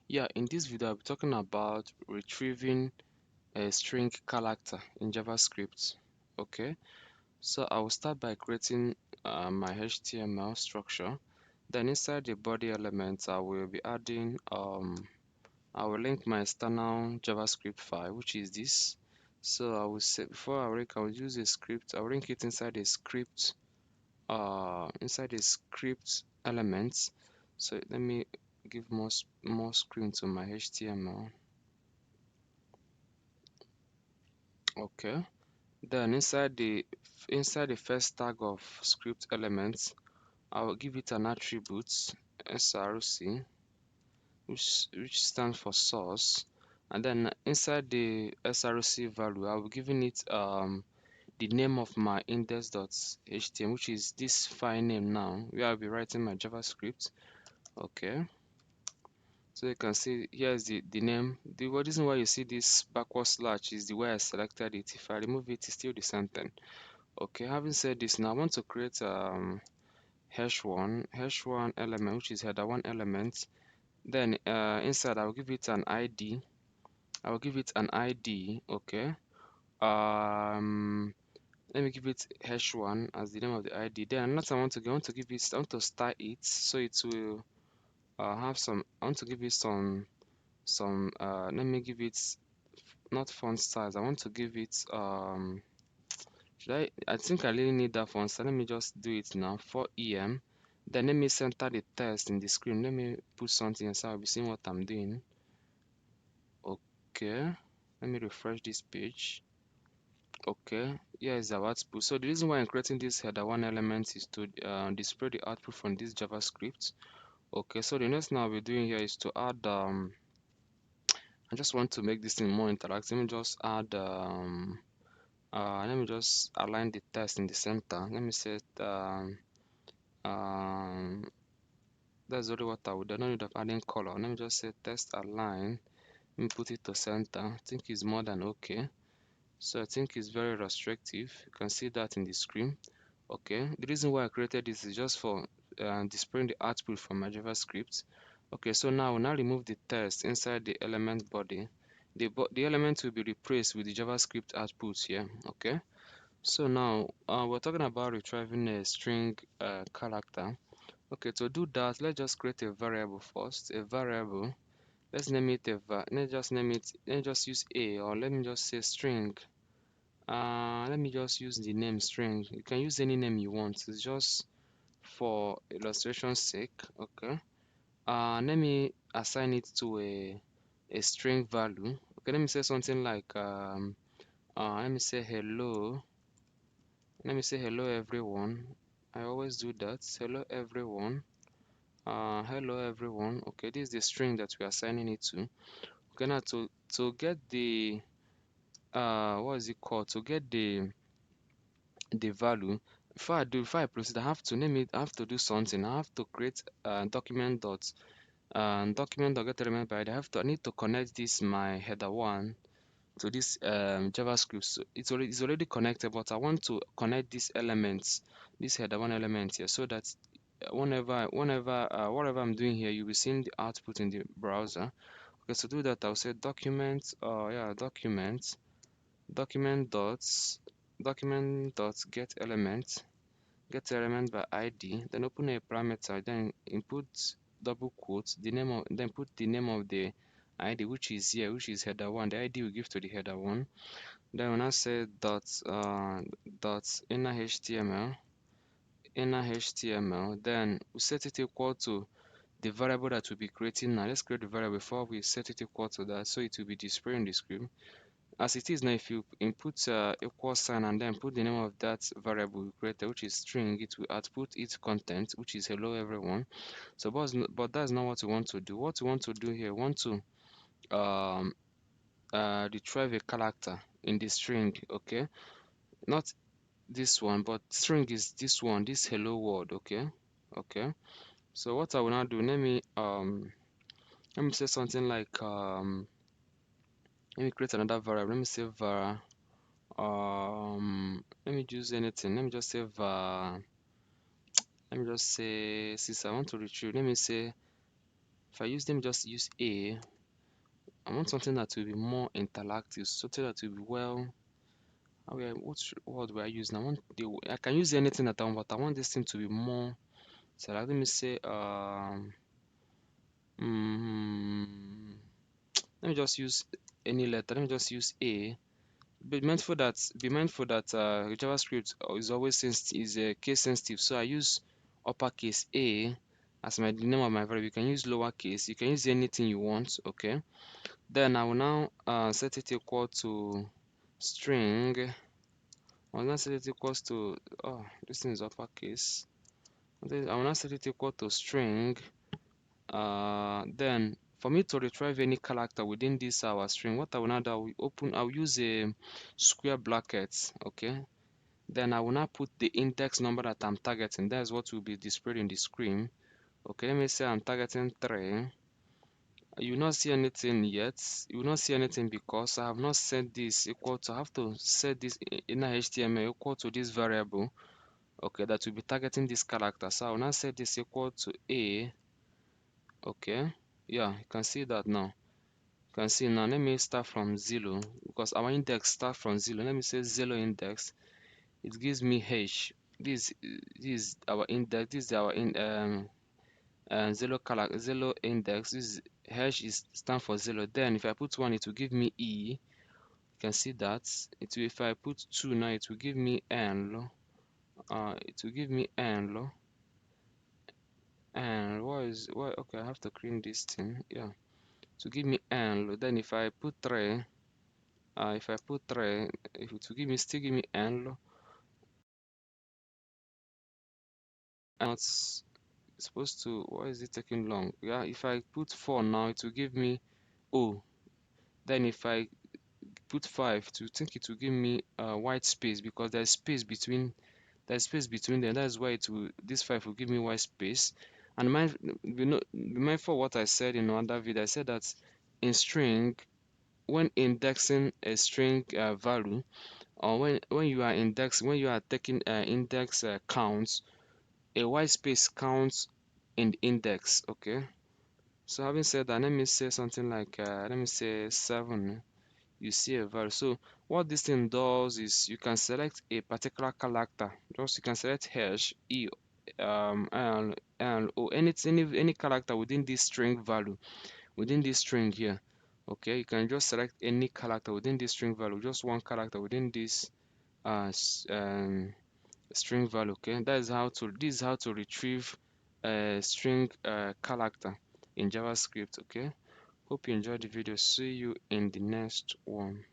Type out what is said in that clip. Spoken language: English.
Yeah, in this video, I'll be talking about retrieving a string character in JavaScript. Okay, so I will start by creating my HTML structure. Then inside the body element, I will be adding, I will link my external JavaScript file, which is this. So I will say before I will use a script. I will link it inside a script element. So let me give more screen to my HTML. Okay, then inside the first tag of script elements, I will give it an attribute src, which stands for source, and then inside the src value, I will giving it the name of my index.html, which is this file name now where I'll be writing my JavaScript. Okay, so you can see here is the name. The reason why you see this backward slash is the way I selected it. If I remove it, it's still the same thing. Okay, having said this, now I want to create hash one element, which is header one element. Then inside, I will give it an ID. I will give it an ID. Okay. Um, Let me give it hash1 as the name of the ID. Then another I want to give it. I want to style it so it will have some. I want to give it some. Let me give it not font size. I want to give it should I think I really need that font, so let me just do it now for EM. Then let me center the text in the screen. Let me put something so I'll be seeing what I'm doing. Okay, let me refresh this page. Okay, here is our output. So the reason why I'm creating this header one element is to display the output from this JavaScript. Okay, so the next thing I'll be doing here is to add I just want to make this thing more interactive. Let me just add let me just align the text in the center. Let me set um that's only what I would do. I don't need of adding color. Let me just say text align. Let me put it to center. I think it's more than okay. So I think it's very restrictive. You can see that in the screen. Okay, the reason why I created this is just for displaying the output from my JavaScript. Okay, so now we'll now remove the text inside the element body. The element will be replaced with the JavaScript output here. Okay, so now we're talking about retrieving a string character. Okay, to do that, let's just create a variable first. A variable. Let's name it let's just name it. Let's just use a, or let me just say string. Let me just use the name string. You can use any name you want. It's just for illustration's sake. Okay. Let me assign it to a string value. Okay. Let me say something like let me say hello. Let me say hello everyone. I always do that. Hello everyone. Hello everyone. Okay, this is the string that we are assigning it to. Okay, now to get the what is it called? To get the value, before I proceed, I have to name it. I have to do something. I have to create document dot get element by ID. I need to connect this my header one to this JavaScript. So it's already connected, but I want to connect these elements, this header one element here, so that whatever I'm doing here, you'll be seeing the output in the browser. Okay, to do that, I'll say document dot get element by ID, then open a parameter, then input double quotes the name of, then put the name of the ID, which is here, which is header one. The ID we give to the header one. Then when I say dot inner html, then we set it equal to the variable that we'll be creating now. Let's create the variable before we set it equal to that, so it will be displayed on the screen as it is now. If you input equal sign and then put the name of that variable you created, which is string, it will output its content, which is hello everyone. So but that's not what we want to do. What we want to do here, we want to um retrieve a character in the string. Okay, not this one, but string is this one, this hello world. Okay. Okay, so what I will now do, let me say something like let me create another variable. Let me say var let me use anything. Let me just say var. Let me just say, since I want to retrieve, let me say if I use them, just use a. I want something that will be more interactive, something that will be well. What word will I use now? I can use anything that I want, but I want this thing to be more. So let me say mm, let me just use any letter. Let me just use a. Be mindful that JavaScript is always is case sensitive. So I use uppercase A as the name of my variable. You can use lowercase. You can use anything you want. Okay. Then I will now set it equal to string. I will now set it equals to this thing is uppercase. Then I will now set it equal to string. Then for me to retrieve any character within this our string, what I will now do, I'll use a square bracket. Okay. Then I will now put the index number that I'm targeting. That's what will be displayed in the screen. Okay, let me say I'm targeting 3. You will not see anything yet. You will not see anything because I have not set this equal to. I have to set this inner HTML equal to this variable. Okay, that will be targeting this character. So I will now set this equal to a. Okay, yeah, you can see that now. You can see now. Let me start from 0 because our index starts from 0. Let me say 0 index. It gives me h. This is our index. This is our zero index. This is hash is stand for 0. Then if I put 1, it will give me e. You can see that. If I put 2 now, it will give me n. It will give me n. And what? Okay, I have to clean this thing. Yeah, to give me n. Then if I put 3, if it will give me still give me n. Not supposed to. Why is it taking long? Yeah, if I put 4 now, it will give me o. Then if I put 5, to think it will give me white space because there's space between them. That's why this 5 will give me white space. And be mindful of what I said in another video. I said that in string, when indexing a string value, or when you are taking index counts, a white space counts in the index. Okay. So having said that, let me say something like let me say 7. You see a value. So what this thing does is you can select a particular character. Just you can select hash e and or any character within this string value, within this string here. Okay, you can just select any character within this string value, just one character within this string value. Okay, this is how to retrieve a string character in JavaScript. Okay, hope you enjoyed the video. See you in the next one.